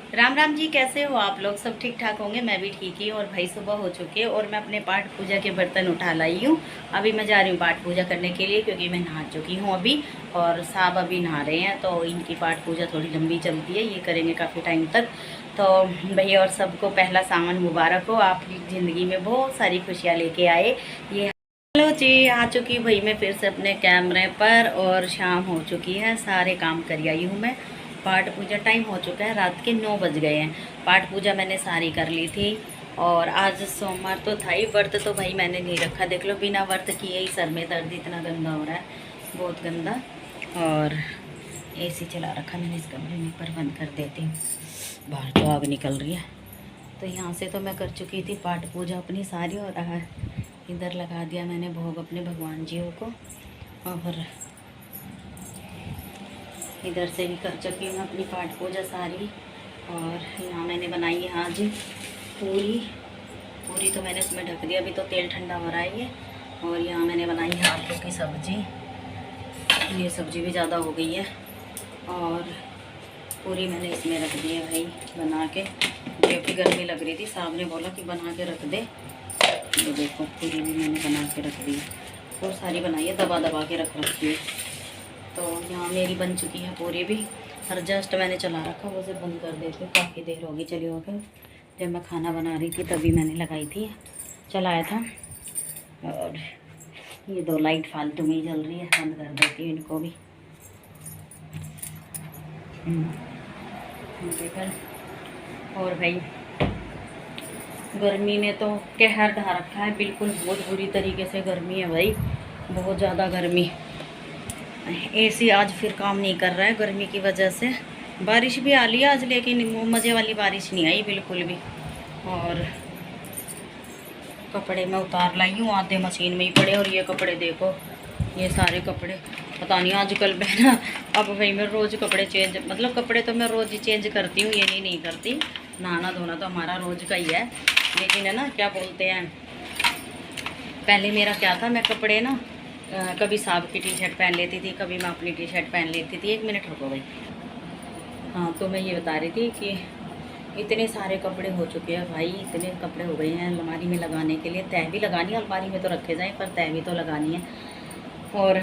राम राम जी, कैसे हो आप लोग? सब ठीक ठाक होंगे। मैं भी ठीक ही हूँ। और भाई सुबह हो चुकी है और मैं अपने पाठ पूजा के बर्तन उठा लाई हूँ। अभी मैं जा रही हूँ पाठ पूजा करने के लिए, क्योंकि मैं नहा चुकी हूँ अभी। और साहब अभी नहा रहे हैं, तो इनकी पाठ पूजा थोड़ी लंबी चलती है, ये करेंगे काफ़ी टाइम तक। तो भैया और सबको पहला सावन मुबारक हो। आपकी ज़िंदगी में बहुत सारी खुशियाँ लेके आए ये। हेलो जी, आ चुकी भाई मैं फिर से अपने कैमरे पर, और शाम हो चुकी है, सारे काम कर आई हूँ मैं। पाठ पूजा टाइम हो चुका है, रात के 9 बज गए हैं। पाठ पूजा मैंने सारी कर ली थी। और आज सोमवार तो था ही, व्रत तो भाई मैंने नहीं रखा। देख लो, बिना व्रत किए ही सर में दर्द इतना गंदा हो रहा है, बहुत गंदा। और एसी चला रखा मैंने इस कमरे में, पर बंद कर देती हूँ, बाहर तो आग निकल रही है। तो यहाँ से तो मैं कर चुकी थी पाठ पूजा अपनी सारी, और इधर लगा दिया मैंने भोग अपने भगवान जियों को। और इधर से भी कर चुकी हूँ अपनी पाठ पूजा सारी। और यहाँ मैंने बनाई है आज पूरी। पूरी तो मैंने उसमें ढक दिया, अभी तो तेल ठंडा हो रहा है ये। और यहाँ मैंने बनाई है आलू की सब्ज़ी। ये सब्ज़ी भी ज़्यादा हो गई है। और पूरी मैंने इसमें रख दी है भाई बना के, क्योंकि गर्मी लग रही थी। साहब ने बोला कि बना के रख दे। ये देखो, पूरी भी मैंने बना के रख दी है, और सारी बनाई है, दबा दबा के रख रखी है। तो यहाँ मेरी बन चुकी है पूरी भी। और जस्ट मैंने चला रखा, वो से बंद कर देती हूँ, काफ़ी देर होगी चली होगी। जब मैं खाना बना रही थी तभी मैंने लगाई थी, चलाया था। और ये दो लाइट फालतू में ही जल रही है, बंद कर देती हूँ इनको भी। देखा। और भाई गर्मी ने तो कहर ढा रखा है बिल्कुल, बहुत बुरी तरीके से गर्मी है भाई, बहुत ज़्यादा गर्मी। एसी आज फिर काम नहीं कर रहा है गर्मी की वजह से। बारिश भी आ रही है आज, लेकिन वो मज़े वाली बारिश नहीं आई बिल्कुल भी। और कपड़े मैं उतार लाई हूँ, आधे मशीन में ही पड़े। और ये कपड़े देखो, ये सारे कपड़े पता नहीं आजकल मैं ना, अब भाई मैं रोज़ कपड़े चेंज, मतलब कपड़े तो मैं रोज़ ही चेंज करती हूँ, ये नहीं करती। नहाना धोना तो हमारा रोज़ का ही है। लेकिन है ना, क्या बोलते हैं, पहले मेरा क्या था, मैं कपड़े ना कभी साहब की टी शर्ट पहन लेती थी, कभी मैं अपनी टी शर्ट पहन लेती थी। 1 मिनट रुको भाई। हाँ, तो मैं ये बता रही थी कि इतने सारे कपड़े हो चुके हैं भाई, इतने कपड़े हो गए हैं अलमारी में लगाने के लिए। तह भी लगानी है, अलमारी में तो रखे जाएँ, पर तह भी तो लगानी है। और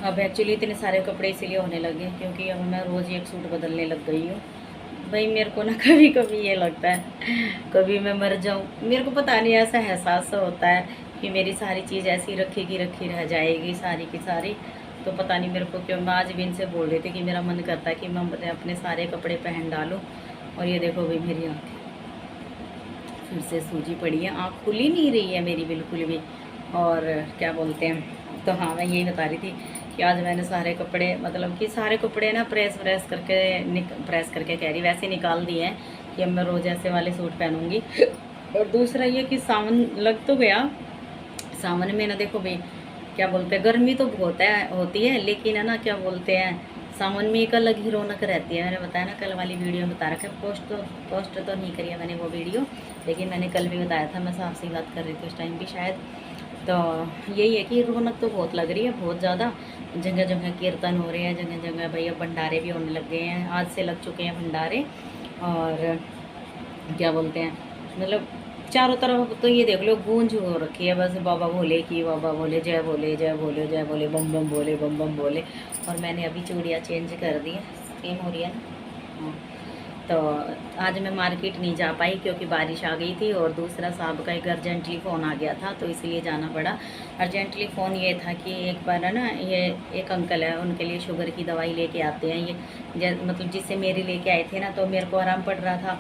अब एक्चुअली इतने सारे कपड़े इसीलिए होने लगे क्योंकि अब मैं रोज़ एक सूट बदलने लग गई हूँ भाई। मेरे को ना कभी कभी ये लगता है कभी मैं मर जाऊँ, मेरे को पता नहीं, ऐसा एहसास होता है कि मेरी सारी चीज़ ऐसी रखी की रखी रह जाएगी, सारी की सारी। तो पता नहीं मेरे को क्यों, मैं आज भी इनसे बोल रही थी कि मेरा मन करता है कि मैं अपने सारे कपड़े पहन डालूँ। और ये देखो भाई, मेरी आँखें फिर से सूजी पड़ी है, आँख खुली नहीं रही है मेरी बिल्कुल भी। और क्या बोलते हैं, तो हाँ मैं यही बता रही थी कि आज मैंने सारे कपड़े, मतलब कि सारे कपड़े ना प्रेस प्रेस करके कह रही, वैसे निकाल दिए हैं कि अब मैं रोज़ ऐसे वाले सूट पहनूंगी। और दूसरा ये कि सावन लग तो गया, सावन में ना देखो भाई, क्या बोलते हैं, गर्मी तो बहुत है होती है, लेकिन है ना, क्या बोलते हैं, सावन में एक अलग ही रौनक रहती है। मैंने बताया ना, कल वाली वीडियो में बता रखा है, पोस्ट तो नहीं करी है मैंने वो वीडियो, लेकिन मैंने कल भी बताया था, मैं साहब से बात कर रही थी उस टाइम भी शायद। तो यही है कि रौनक तो बहुत लग रही है, बहुत ज़्यादा। जगह जगह कीर्तन हो रहे हैं, जगह जगह भैया भंडारे भी होने लग गए हैं, आज से लग चुके हैं भंडारे। और क्या बोलते हैं, मतलब चारों तरफ तो ये देख लो गूंज हो रखी है बस बाबा भोले की, बाबा भोले, जय भोले जय भोले जय भोले, बम बम भोले बम बम भोले। और मैंने अभी चूड़ियाँ चेंज कर दी है, सेम हो रही है ना। हाँ, तो आज मैं मार्केट नहीं जा पाई क्योंकि बारिश आ गई थी, और दूसरा साहब का एक अर्जेंटली फ़ोन आ गया था, तो इसलिए जाना पड़ा। अर्जेंटली फ़ोन ये था कि एक बार है ना, ये एक अंकल है, उनके लिए शुगर की दवाई लेके आते हैं ये, मतलब जिससे मेरी लेके आए थे ना, तो मेरे को आराम पड़ रहा था।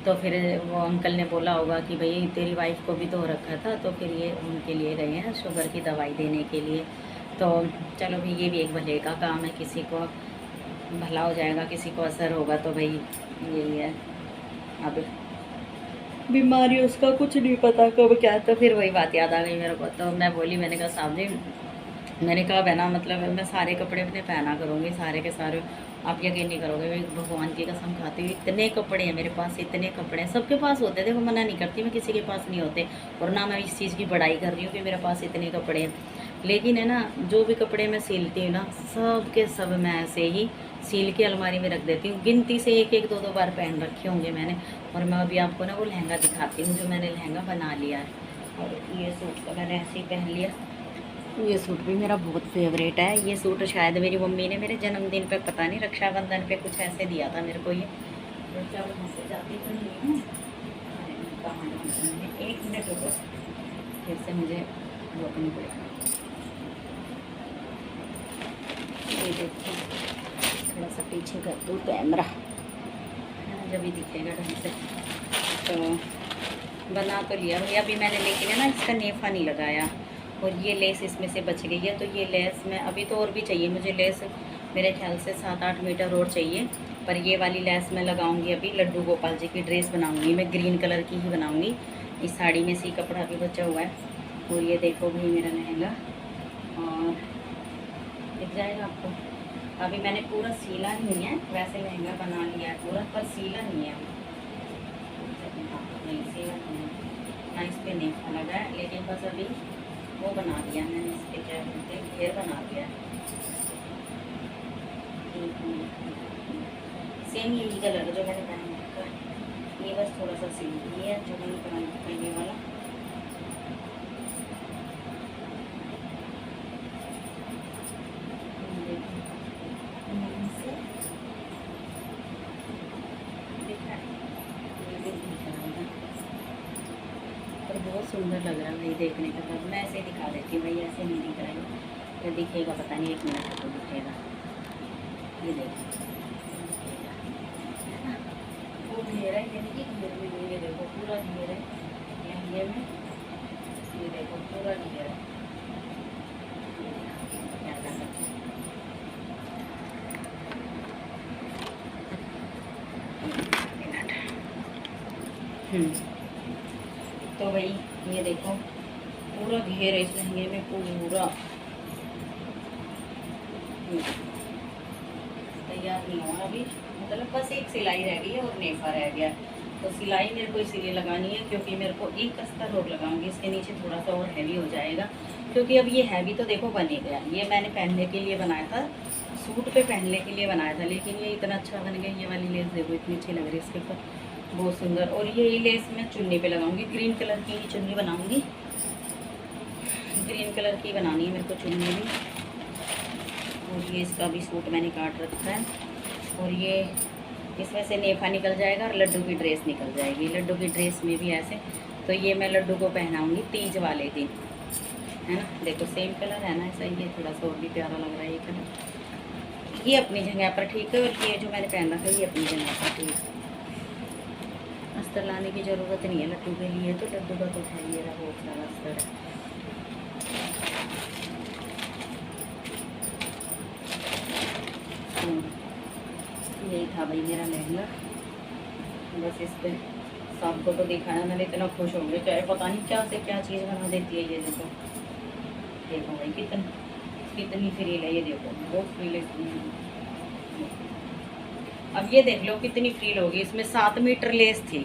तो फिर वो अंकल ने बोला होगा कि भाई तेरी वाइफ को भी तो रखा था, तो फिर ये उनके लिए गए हैं शुगर की दवाई देने के लिए। तो चलो भाई, ये भी एक भले का काम है, किसी को भला हो जाएगा, किसी को असर होगा, तो भाई यही है। अब बीमारी उसका कुछ नहीं पता कब क्या। तो फिर वही बात याद आ गई मेरे को, तो मैं बोली, मैंने कहा साहब जी, मैंने कहा बहना, मतलब मैं सारे कपड़े अपने पहना करूँगी, सारे के सारे। आप यकीन नहीं करोगे, मैं भगवान की कसम खाती हुई, इतने कपड़े हैं मेरे पास, इतने कपड़े हैं। सबके पास होते, देखो मना नहीं करती मैं, किसी के पास नहीं होते। और ना मैं इस चीज़ की बड़ाई कर रही हूँ कि मेरे पास इतने कपड़े हैं, लेकिन है ना, जो भी कपड़े मैं सिलती हूँ ना, सब के सब मैं ऐसे ही सील के अलमारी में रख देती हूँ। गिनती से एक एक दो दो बार पहन रखे होंगे मैंने। और मैं अभी आपको ना वो लहंगा दिखाती हूँ जो मैंने लहंगा बना लिया है। और ये सूट तो मैंने ऐसे ही पहन लिया। ये सूट भी मेरा बहुत फेवरेट है। ये सूट शायद मेरी मम्मी ने मेरे जन्मदिन पे, पता नहीं रक्षाबंधन पे कुछ ऐसे दिया था मेरे को ये। तो जब वहाँ से जाती तो नहीं हूँ, एक मिनट रुको, फिर से मुझे रोकनी पड़ेगी। ये देखो, थोड़ा सा पीछे कर दूँ कैमरा, जब भी दिखेगा ढंग से। तो बना तो लिया भैया अभी मैंने, लेकिन है ना इसका नेफा नहीं लगाया। और ये लेस इसमें से बच गई है, तो ये लेस मैं अभी तो और भी चाहिए मुझे लेस, मेरे ख्याल से 7-8 मीटर और चाहिए। पर ये वाली लेस मैं लगाऊंगी अभी। लड्डू गोपाल जी की ड्रेस बनाऊंगी मैं, ग्रीन कलर की ही बनाऊंगी। इस साड़ी में सी कपड़ा भी बचा हुआ है। और ये देखो भाई मेरा लहंगा, और दिख जाएगा आपको। अभी मैंने पूरा सीला नहीं है, वैसे लहंगा बना लिया है पूरा, पर सीला नहीं है। नहीं सीला नहीं है ना, इस पर नहीं लगा है, लेकिन बस अभी वो बना दिया मैंने, इस पर क्या बोलते हैं, घेर बना दिया है। सेम यही कलर जो मैंने पहन रखा है, ये बस थोड़ा सा सील दिया है जो मैंने पहन रखा है, ये वाला। और बहुत सुंदर लग रहा है भाई देखने के बाद। मैं ऐसे दिखा देती हूँ भाई, ऐसे नहीं दिख रहा है तो दिखेगा, पता नहीं 1 मिनट तो दिखेगा। ये देखो वो घेर है, यानी कि घेर में, ये देखो पूरा घेर है लहंगे में, ये देखो पूरा घेर है। तो भाई ये देखो पूरा घेर है इस लहंगे में पूरा। तैयार नहीं हुआ अभी, मतलब बस एक सिलाई रह गई है और नेफा रह गया। तो सिलाई मेरे को इसीलिए लगानी है क्योंकि मेरे को एक अस्तर और लगाऊंगी, इसके नीचे थोड़ा सा और हैवी हो जाएगा। क्योंकि अब ये हैवी तो देखो बन ही गया, ये मैंने पहनने के लिए बनाया था, सूट पे पहनने के लिए बनाया था, लेकिन ये इतना अच्छा बन गया। ये वाली लेस देखो इतनी अच्छी लग रही है इसके ऊपर, बहुत सुंदर। और ये लेस मैं चुन्नी पे लगाऊंगी, ग्रीन कलर की ही चुन्नी बनाऊंगी, ग्रीन कलर की बनानी है मेरे को चुन्नी भी। और ये इसका भी सूट मैंने काट रखा है, और ये इसमें से नेफा निकल जाएगा और लड्डू की ड्रेस निकल जाएगी। लड्डू की ड्रेस में भी ऐसे, तो ये मैं लड्डू को पहनाऊंगी तीज वाले दिन, है ना। देखो सेम कलर है ना ऐसा, ये थोड़ा सा और भी प्यारा लग रहा है ये कलर। ये अपनी जगह पर ठीक है, और ये जो मैंने पहन रखा है ये अपनी जगह पर ठीक है। अस्तर लाने की ज़रूरत नहीं है लड्डू के लिए, तो लड्डू का तो है ये रहा बहुत सारा अस्तर है। यही था भाई मेरा लहंगा, बस इस पर सबको तो दिखाया मैंने, इतना खुश हो गए, चाहे पता नहीं क्या से क्या चीज़ बना देती है। ये देखो देखो भाई कितनी फ्रील है, ये देखो बहुत फ्रील है। अब ये देख लो कितनी फ्रील होगी, इसमें 7 मीटर लेस थी,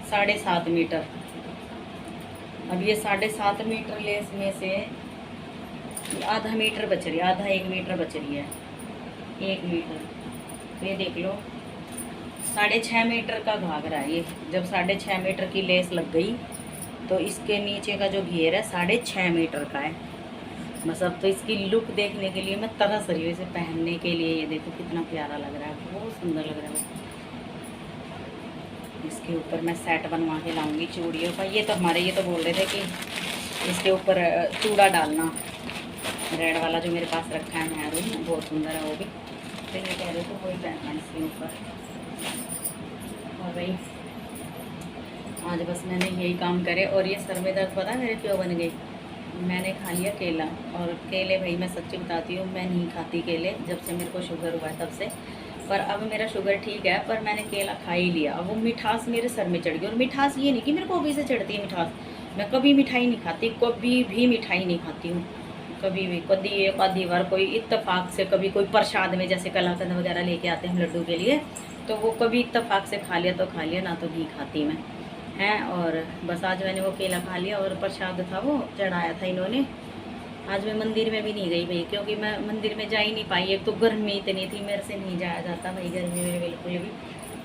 7.5 मीटर। अब ये 7.5 मीटर लेस में से आधा मीटर बच रही है, आधा 1 मीटर बच रही है, 1 मीटर। तो ये देख लो 6.5 मीटर का घाघरा है ये। जब 6.5 मीटर की लेस लग गई तो इसके नीचे का जो घेर है 6.5 मीटर का है। बस अब तो इसकी लुक देखने के लिए मैं तरस रही हूँ इसे पहनने के लिए। ये देखो कितना प्यारा लग रहा है, बहुत सुंदर लग रहा है। इसके ऊपर मैं सेट बनवा के लाऊंगी चूड़ियों का। ये तो हमारे ये तो बोल रहे थे कि इसके ऊपर चूड़ा डालना, रेड वाला जो मेरे पास रखा है मैरून, बहुत सुंदर है वो भी। तो ये कह रहे थे वही पहनना इसके ऊपर। और भाई आज बस मैंने यही काम करे। और ये सर में दर्द पता है मेरे क्यों बन गई, मैंने खा लिया केला। और केले भाई मैं सच्ची बताती हूँ, मैं नहीं खाती केले जब से मेरे को शुगर हुआ है तब से। पर अब मेरा शुगर ठीक है, पर मैंने केला खा ही लिया। अब वो मिठास मेरे सर में चढ़ गई। और मिठास ये नहीं कि मेरे को अभी से चढ़ती है मिठास, मैं कभी मिठाई नहीं खाती, कभी भी मिठाई नहीं खाती हूँ कभी भी। कभी एक आधी बार कोई इत्तेफाक से, कभी कोई प्रसाद में जैसे कलाकंद वगैरह लेके आते हैं हम लड्डू के लिए, तो वो कभी इत्तेफाक से खा लिया तो खा लिया, ना तो नहीं खाती मैं हैं। और बस आज मैंने वो केला खा लिया, और प्रसाद था वो चढ़ाया था इन्होंने, आज मैं मंदिर में भी नहीं गई भाई, क्योंकि मैं मंदिर में जा ही नहीं पाई। एक तो गर्मी इतनी थी, मेरे से नहीं जाया जाता भाई गर्मी में, बिल्कुल भी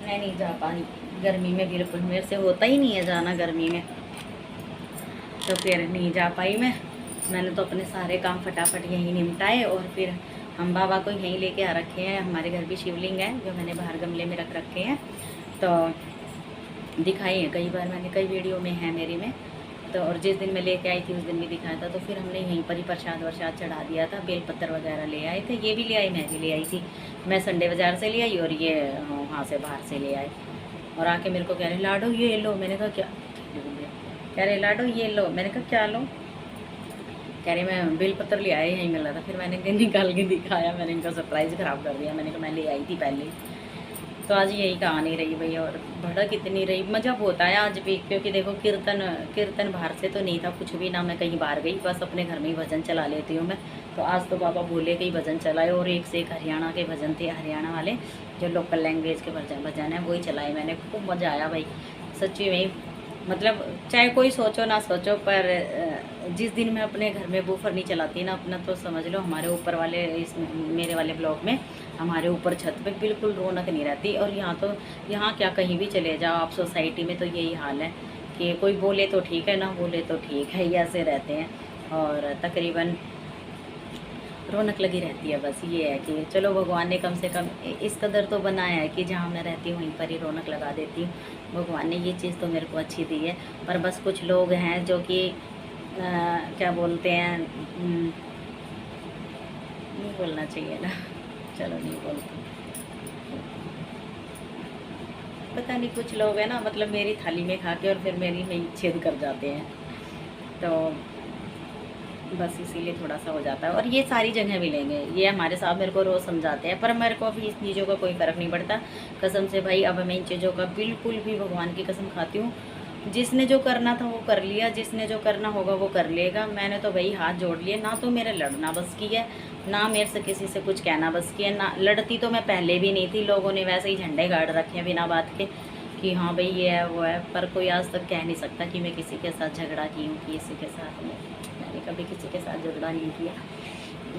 मैं नहीं जा पाई गर्मी में, बिल्कुल मेरे से होता ही नहीं है जाना गर्मी में। तो फिर नहीं जा पाई मैंने तो अपने सारे काम फटाफट यहीं निपटाए, और फिर हम बाबा को यहीं लेके आ रखे हैं। हमारे घर भी शिवलिंग है जो मैंने बाहर गमले में रख रखे हैं, तो दिखाई है कई बार मैंने, कई वीडियो में है मेरी में। तो और जिस दिन मैं लेके आई थी उस दिन भी दिखाया था। तो फिर हमने यहीं पर ही प्रसाद वरसाद चढ़ा दिया था, बेलपत्र वगैरह ले आए थे, ये भी ले आई, मैं भी ले आई थी। मैं संडे बाज़ार से ले आई और ये वहाँ से बाहर से ले आए। और आके मेरे को कह रहे लाडो ये लो, मैंने कहा क्या, कह रहे लाडो ये लो, मैंने कहा क्या लो, कह रहे मैं बेलपत्र ले आए, यहीं मिल रहा था। फिर मैंने निकाल के दिखाया, मैंने इनका सरप्राइज़ ख़राब कर दिया। मैंने कहा मैं ले आई थी पहले। तो आज यही कहानी रही भैया, और भड़क इतनी रही, मज़ा बहुत आया आज भी, क्योंकि देखो कीर्तन बाहर से तो नहीं था कुछ भी ना, मैं कहीं बाहर गई, बस अपने घर में ही भजन चला लेती हूँ मैं। तो आज तो बाबा भोले के ही भजन चलाए, और एक से एक हरियाणा के भजन थे, हरियाणा वाले जो लोकल लैंग्वेज के भजन है वही चलाए मैंने। खूब मज़ा आया भाई सच्ची में, मतलब चाहे कोई सोचो ना सोचो, पर जिस दिन मैं अपने घर में वूफर नहीं चलाती ना अपना, तो समझ लो हमारे ऊपर वाले इस मेरे वाले ब्लॉक में हमारे ऊपर छत पे बिल्कुल रौनक नहीं रहती। और यहाँ क्या कहीं भी चले जाओ आप सोसाइटी में, तो यही हाल है कि कोई बोले तो ठीक है, ना बोले तो ठीक है, ये ऐसे रहते हैं। और तकरीबन रौनक लगी रहती है। बस ये है कि चलो भगवान ने कम से कम इस कदर तो बनाया है कि जहाँ मैं रहती हूँ वहीं पर ही रौनक लगा देती हूँ। भगवान ने ये चीज़ तो मेरे को अच्छी दी है। पर बस कुछ लोग हैं जो कि क्या बोलते हैं, नहीं बोलना चाहिए ना, चलो नहीं बोलते, पता नहीं कुछ लोग हैं ना, मतलब मेरी थाली में खा के और फिर मेरी में छेद कर जाते हैं, तो बस इसीलिए थोड़ा सा हो जाता है। और ये सारी जगह मिलेंगे, ये हमारे साहब मेरे को रोज़ समझाते हैं, पर मेरे को अभी इस चीज़ों का कोई फ़र्क नहीं पड़ता कसम से भाई। अब मैं इन चीज़ों का बिल्कुल भी भगवान की कसम खाती हूँ, जिसने जो करना था वो कर लिया, जिसने जो करना होगा वो कर लेगा। मैंने तो भाई हाथ जोड़ लिए, ना तो मेरे लड़ना बस की है, ना मेरे से किसी से कुछ कहना बस की है, ना लड़ती तो मैं पहले भी नहीं थी। लोगों ने वैसे ही झंडे गाड़ रखे हैं बिना बात के कि हाँ भाई ये है वो है, पर कोई आज तक कह नहीं सकता कि मैं किसी के साथ झगड़ा की हूँ, किसी के साथ मैंने कभी किसी के साथ झगड़ा नहीं किया।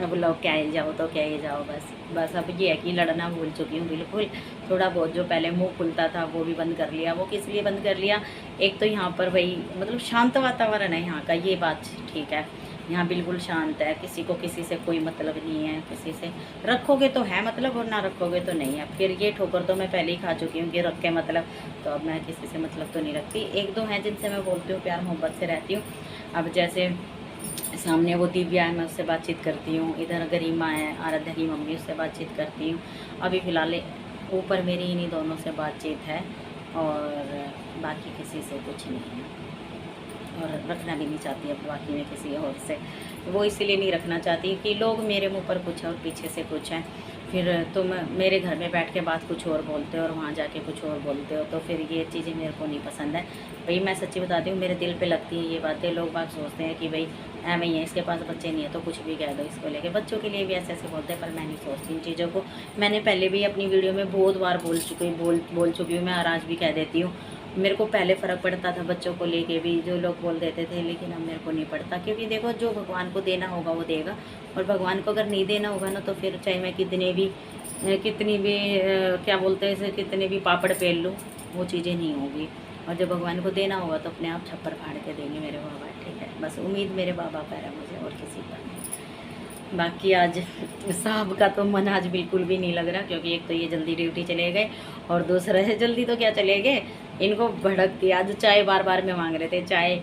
अब लोग क्या ही जाओ तो क्या ही जाओ, बस अब ये है कि लड़ना भूल चुकी हूँ बिल्कुल। थोड़ा बहुत जो पहले मुंह खुलता था वो भी बंद कर लिया। वो किस लिए बंद कर लिया, एक तो यहाँ पर भाई मतलब शांत वातावरण है यहाँ का, ये बात ठीक है। यहाँ बिल्कुल शांत है, किसी को किसी से कोई मतलब नहीं है, किसी से रखोगे तो है मतलब और ना रखोगे तो नहीं है। फिर ये ठोकर तो मैं पहले ही खा चुकी हूँ कि रख के मतलब, तो अब मैं किसी से मतलब तो नहीं रखती। एक दो हैं जिनसे मैं बोलती हूँ, प्यार मोहब्बत से रहती हूँ। अब जैसे सामने वो दिव्या है, मैं उससे बातचीत करती हूँ, इधर गरिमा है आराध्या की मम्मी, उससे बातचीत करती हूँ। अभी फ़िलहाल ऊपर मेरी इन्हीं दोनों से बातचीत है, और बाकी किसी से कुछ नहीं है, और रखना भी नहीं चाहती अब बाकी में किसी और से। वो इसीलिए नहीं रखना चाहती कि लोग मेरे मुंह पर कुछ है और पीछे से कुछ है। फिर तुम मेरे घर में बैठ के बात कुछ और बोलते हो और वहाँ जाके कुछ और बोलते हो, तो फिर ये चीज़ें मेरे को नहीं पसंद है भाई। मैं सच्ची बताती हूँ, मेरे दिल पे लगती है ये बातें। लोग बात सोचते हैं कि भाई ऐਵੇਂ ही है, इसके पास बच्चे नहीं है तो कुछ भी कह दो इसको लेके, बच्चों के लिए भी ऐसे ऐसे बोलते हैं, पर मैं नहीं सोचती इन चीज़ों को। मैंने पहले भी अपनी वीडियो में बहुत बार बोल चुकी हूँ मैं, और आज भी कह देती हूँ। मेरे को पहले फ़र्क पड़ता था बच्चों को लेके भी, जो लोग बोल देते थे, लेकिन अब मेरे को नहीं पड़ता, क्योंकि देखो जो भगवान को देना होगा वो देगा, और भगवान को अगर नहीं देना होगा ना, तो फिर चाहे मैं कितनी भी क्या बोलते हैं इसे, कितने भी पापड़ पेल लूँ, वो चीज़ें नहीं होगी। और जब भगवान को देना होगा तो अपने आप छप्पर फाड़ के देंगे मेरे बाबा, ठीक है। बस उम्मीद मेरे बाबा पर है मुझे, और किसी पर नहीं। बाकी आज साहब का तो मन आज बिल्कुल भी नहीं लग रहा, क्योंकि एक तो ये जल्दी ड्यूटी चले गए, और दूसरा है जल्दी तो क्या चले गए, इनको भड़कती आज चाय बार बार में मांग रहे थे चाय,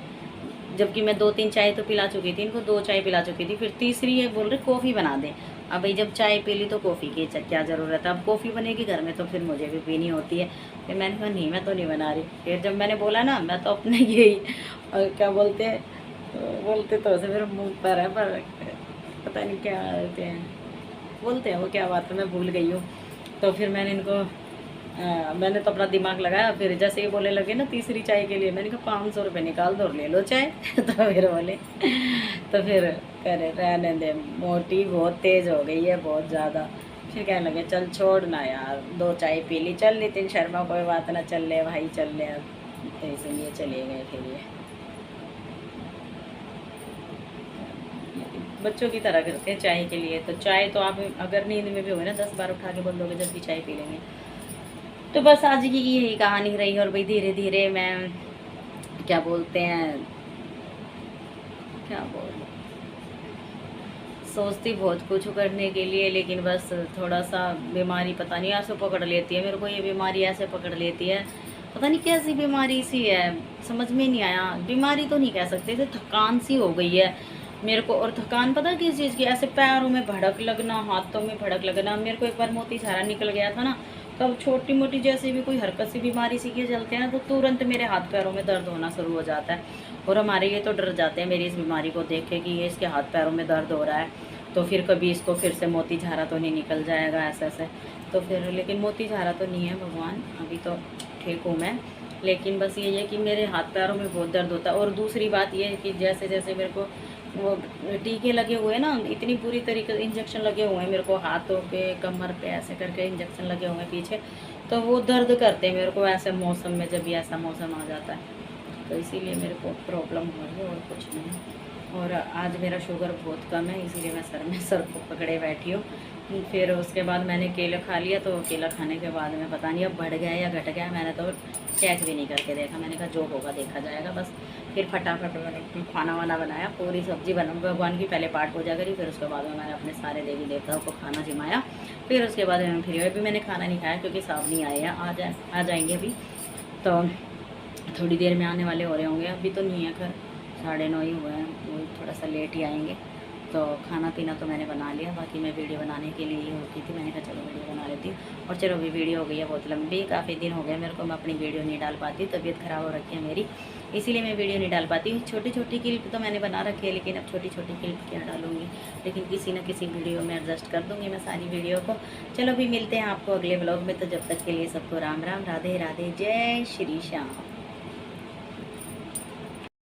जबकि मैं 2-3 चाय तो पिला चुकी थी इनको, 2 चाय पिला चुकी थी, फिर तीसरी ये बोल रहे कॉफ़ी बना दें। अब भाई जब चाय पी ली तो कॉफ़ी की क्या ज़रूरत है, अब कॉफ़ी बनेगी घर में तो फिर मुझे भी पीनी होती है। फिर मैंने कहा नहीं मैं तो नहीं बना रही। फिर जब मैंने बोला ना, मैं तो अपने यही क्या बोलते तो उसे मेरे मुँह पर है, पर पता नहीं क्या बोलते हैं वो, क्या बात है मैं भूल गई हूँ। तो फिर मैंने इनको मैंने तो अपना दिमाग लगाया, फिर जैसे ही बोले लगे ना तीसरी चाय के लिए, मैंने कहा 500 रुपये निकाल दो और ले लो चाय तो फिर बोले, तो फिर करे रहने दे, मोटी बहुत तेज़ हो गई है बहुत ज़्यादा। फिर कहने लगे चल छोड़ ना यार, 2 चाय पी ली, चल नितिन शर्मा कोई बात ना, चल ले भाई चल ले। अब तो इसलिए चले गए फिर ये बच्चों की तरह करते हैं चाय के लिए। तो चाय तो आप अगर नींद में भी हो ना 10 बार उठा के बोल दोगे जब भी चाय पी लेंगे। तो बस आज की यही कहानी रही। और भाई धीरे धीरे मैं क्या बोलते हैं, क्या बोल सोचती बहुत कुछ करने के लिए, लेकिन बस थोड़ा सा बीमारी पता नहीं ऐसे पकड़ लेती है मेरे को। ये बीमारी ऐसे पकड़ लेती है, पता नहीं कैसी बीमारी सी है, समझ में नहीं आया। बीमारी तो नहीं कह सकते, इसे थकान सी हो गई है मेरे को। और थकान पता किस चीज़ की, ऐसे पैरों में भड़क लगना, हाथों में भड़क लगना। मेरे को एक बार मोती झारा निकल गया था ना, तब छोटी मोटी जैसे भी कोई हरकत सी बीमारी सी के चलते हैं ना, तो तुरंत मेरे हाथ पैरों में दर्द होना शुरू हो जाता है। और हमारे ये तो डर जाते हैं मेरी इस बीमारी को देख के कि ये इसके हाथ पैरों में दर्द हो रहा है, तो फिर कभी इसको फिर से मोती झारा तो नहीं निकल जाएगा ऐसे ऐसे। तो फिर लेकिन मोती झारा तो नहीं है भगवान, अभी तो ठीक हूँ मैं। लेकिन बस ये है कि मेरे हाथ पैरों में बहुत दर्द होता है। और दूसरी बात ये है कि जैसे जैसे मेरे को वो टीके लगे हुए हैं ना, इतनी बुरी तरीके से इंजेक्शन लगे हुए हैं मेरे को हाथों पे, कमर पे, ऐसे करके इंजेक्शन लगे हुए हैं पीछे, तो वो दर्द करते हैं मेरे को ऐसे मौसम में, जब भी ऐसा मौसम आ जाता है। तो इसीलिए मेरे को प्रॉब्लम हो रही है और कुछ नहीं। और आज मेरा शुगर बहुत कम है, इसीलिए मैं सर को पकड़े बैठी हूँ। फिर उसके बाद मैंने केला खा लिया, तो केला खाने के बाद में पता नहीं अब बढ़ गया या घट गया, मैंने तो चेक भी नहीं करके देखा। मैंने कहा जो होगा देखा जाएगा बस। फिर फटाफट मैंने खाना वाना बनाया, पूरी सब्जी बना, भगवान की पहले पाठ पूजा करी, फिर उसके बाद में मैंने अपने सारे देवी देवताओं को खाना जिमाया। फिर उसके बाद में फिर अभी मैंने खाना नहीं खाया क्योंकि साहब नहीं आए हैं, आ जाएंगे अभी, तो थोड़ी देर में आने वाले हो रहे होंगे। अभी तो नहीं है, घर 9:30 ही हुए हैं, वो थोड़ा सा लेट ही आएंगे। तो खाना पीना तो मैंने बना लिया, बाकी मैं वीडियो बनाने के लिए ही होती थी, मैंने कहा चलो वीडियो बना लेती हूँ। और चलो अभी वीडियो हो गई है बहुत लंबी, काफ़ी दिन हो गए मेरे को मैं अपनी वीडियो नहीं डाल पाती, तबीयत ख़राब हो रखी है मेरी, इसीलिए मैं वीडियो नहीं डाल पाती हूँ। छोटी छोटी क्लिप तो मैंने बना रखी है, लेकिन अब छोटी छोटी क्लिप क्या डालूँगी, लेकिन किसी न किसी वीडियो में एडजस्ट कर दूँगी मैं सारी वीडियो को। चलो अभी मिलते हैं आपको अगले ब्लॉग में, तो जब तक के लिए सबको राम राम, राधे राधे, जय श्री श्याम।